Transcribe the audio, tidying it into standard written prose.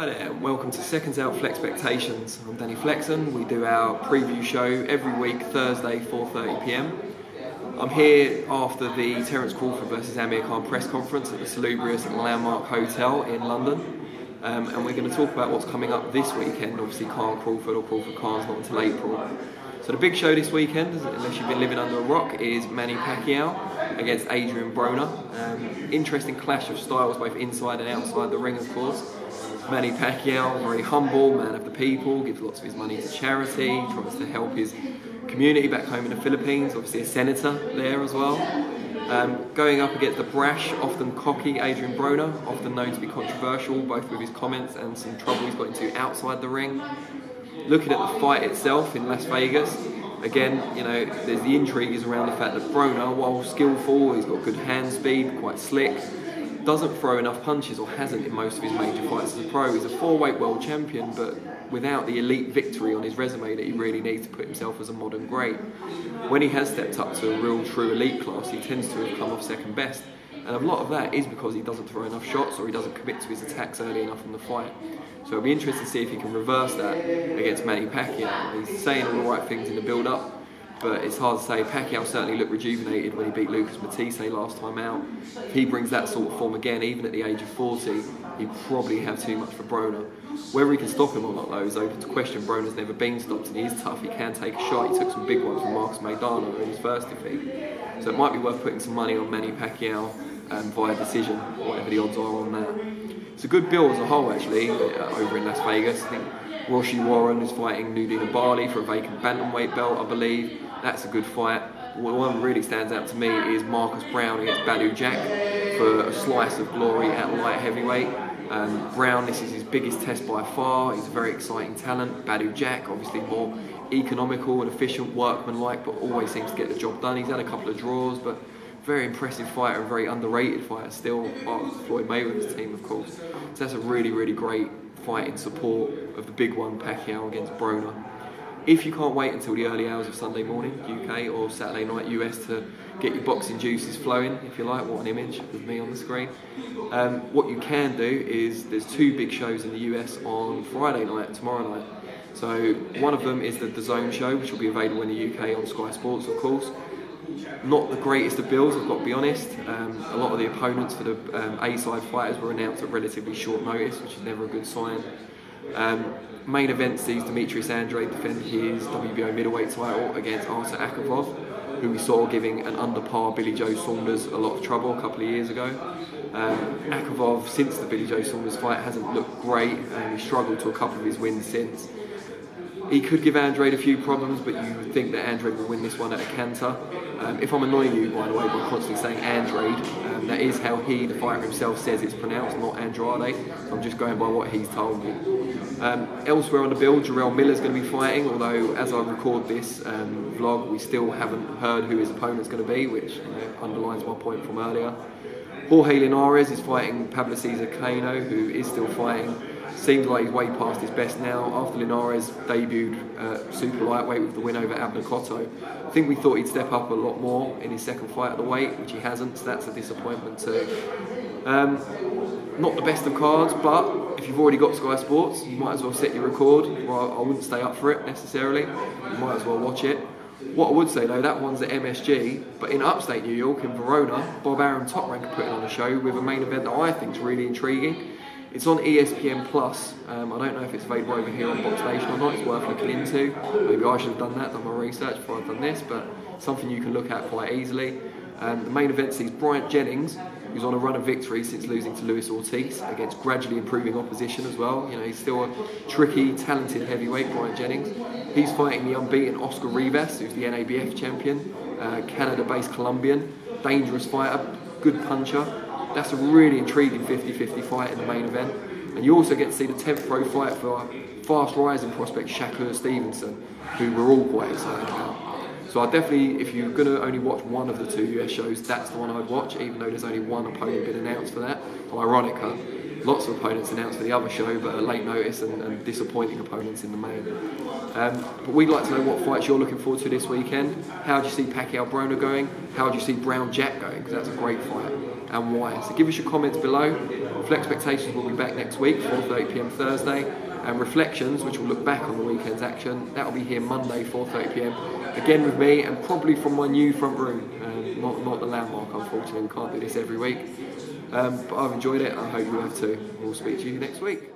Hi there, and welcome to SecondsOut FLEXpectations. I'm Danny Flexen. We do our preview show every week, Thursday, 4:30 PM. I'm here after the Terence Crawford versus Amir Khan press conference at the salubrious Landmark Hotel in London. And we're going to talk about what's coming up this weekend. Obviously, Khan-Crawford or Crawford-Khan's not until April. So the big show this weekend, unless you've been living under a rock, is Manny Pacquiao against Adrien Broner. Interesting clash of styles, both inside and outside the ring, of course. Manny Pacquiao, very humble, man of the people, gives lots of his money to charity, tries to help his community back home in the Philippines, obviously a senator there as well. Going up against the brash, often cocky Adrien Broner, often known to be controversial, both with his comments and some trouble he's got into outside the ring. Looking at the fight itself in Las Vegas, again, you know, there's the intrigue is around the fact that Broner, while skillful, he's got good hand speed, quite slick, doesn't throw enough punches, or hasn't in most of his major fights as a pro. He's a 4-weight world champion, but without the elite victory on his resume that he really needs to put himself as a modern great. When he has stepped up to a real true elite class, he tends to have come off second best. And a lot of that is because he doesn't throw enough shots, or he doesn't commit to his attacks early enough in the fight. So it'll be interesting to see if he can reverse that against Manny Pacquiao. He's saying all the right things in the build-up, but it's hard to say. Pacquiao certainly looked rejuvenated when he beat Lucas Matisse last time out. If he brings that sort of form again, even at the age of 40, he'd probably have too much for Broner. Whether he can stop him or not, though, is open to question. Broner's never been stopped, and he is tough. He can take a shot. He took some big ones from Marcus Maidana in his first defeat. So it might be worth putting some money on Manny Pacquiao via decision, whatever the odds are on that. It's a good bill as a whole, actually, over in Las Vegas. I think Roshi Warren is fighting Nudina Bali for a vacant bantamweight belt, I believe. That's a good fight. One that really stands out to me is Marcus Brown against Badu Jack for a slice of glory at light heavyweight. Brown, this is his biggest test by far. He's a very exciting talent. Badu Jack, obviously more economical and efficient, workmanlike, but always seems to get the job done. He's had a couple of draws, but very impressive fighter, a very underrated fighter, still part of Floyd Mayweather's team, of course. So that's a really, really great fight in support of the big one, Pacquiao against Broner. If you can't wait until the early hours of Sunday morning, UK, or Saturday night, US, to get your boxing juices flowing, if you like, what an image with me on the screen. What you can do is, there's two big shows in the US on Friday night, tomorrow night. So one of them is the DAZN show, which will be available in the UK on Sky Sports, of course. Not the greatest of bills, I've got to be honest. A lot of the opponents for the A-side fighters were announced at relatively short notice, which is never a good sign. Main event sees Demetrius Andrade defend his WBO middleweight title against Artur Akavov, who we saw giving an under-par Billy Joe Saunders a lot of trouble a couple of years ago. Akavov, since the Billy Joe Saunders fight, hasn't looked great, and he's struggled to a couple of his wins since. He could give Andrade a few problems, but you would think that Andrade will win this one at a canter. If I'm annoying you, by the way, by constantly saying Andrade, that is how he, the fighter himself, says it's pronounced, not Andrade. So I'm just going by what he's told me. Elsewhere on the bill, Jarrell Miller's going to be fighting, although as I record this vlog, we still haven't heard who his opponent's going to be, which underlines my point from earlier. Jorge Linares is fighting Pablo Cesar Cano, who is still fighting. Seems like he's way past his best now. After Linares debuted super lightweight with the win over Abner Cotto, I think we thought he'd step up a lot more in his second fight at the weight, which he hasn't, so that's a disappointment too. Not the best of cards, but if you've already got Sky Sports, you might as well set your record. Well, I wouldn't stay up for it necessarily, you might as well watch it. What I would say though, that one's at MSG, but in upstate New York, in Verona, Bob Arum Top Rank are putting on a show with a main event that I think is really intriguing. It's on ESPN Plus. I don't know if it's available over here on Box Nation or not. It's worth looking into. Maybe I should have done that, done my research before I've done this, but something you can look at quite easily. The main event sees Bryant Jennings, who's on a run of victory since losing to Luis Ortiz, against gradually improving opposition as well. You know, he's still a tricky, talented heavyweight, Bryant Jennings. He's fighting the unbeaten Oscar Rivas, who's the NABF champion, Canada-based Colombian, dangerous fighter, good puncher. That's a really intriguing 50-50 fight in the main event. And you also get to see the 10th pro fight for fast rising prospect Shakur Stevenson, who we're all quite excited about. So I definitely, if you're going to only watch one of the two US shows, that's the one I'd watch, even though there's only one opponent been announced for that. Well, ironic, huh? Lots of opponents announced for the other show, but at late notice and disappointing opponents in the main. But we'd like to know what fights you're looking forward to this weekend. How do you see Pacquiao Broner going? How do you see Brown Jack going? Because that's a great fight. and why. So give us your comments below. FLEXpectations will be back next week, 4:30 PM Thursday, and Reflections, which will look back on the weekend's action, that will be here Monday, 4:30 PM, again with me, and probably from my new front room, not the landmark, unfortunately. We can't do this every week, but I've enjoyed it. I hope you have too. We'll speak to you next week.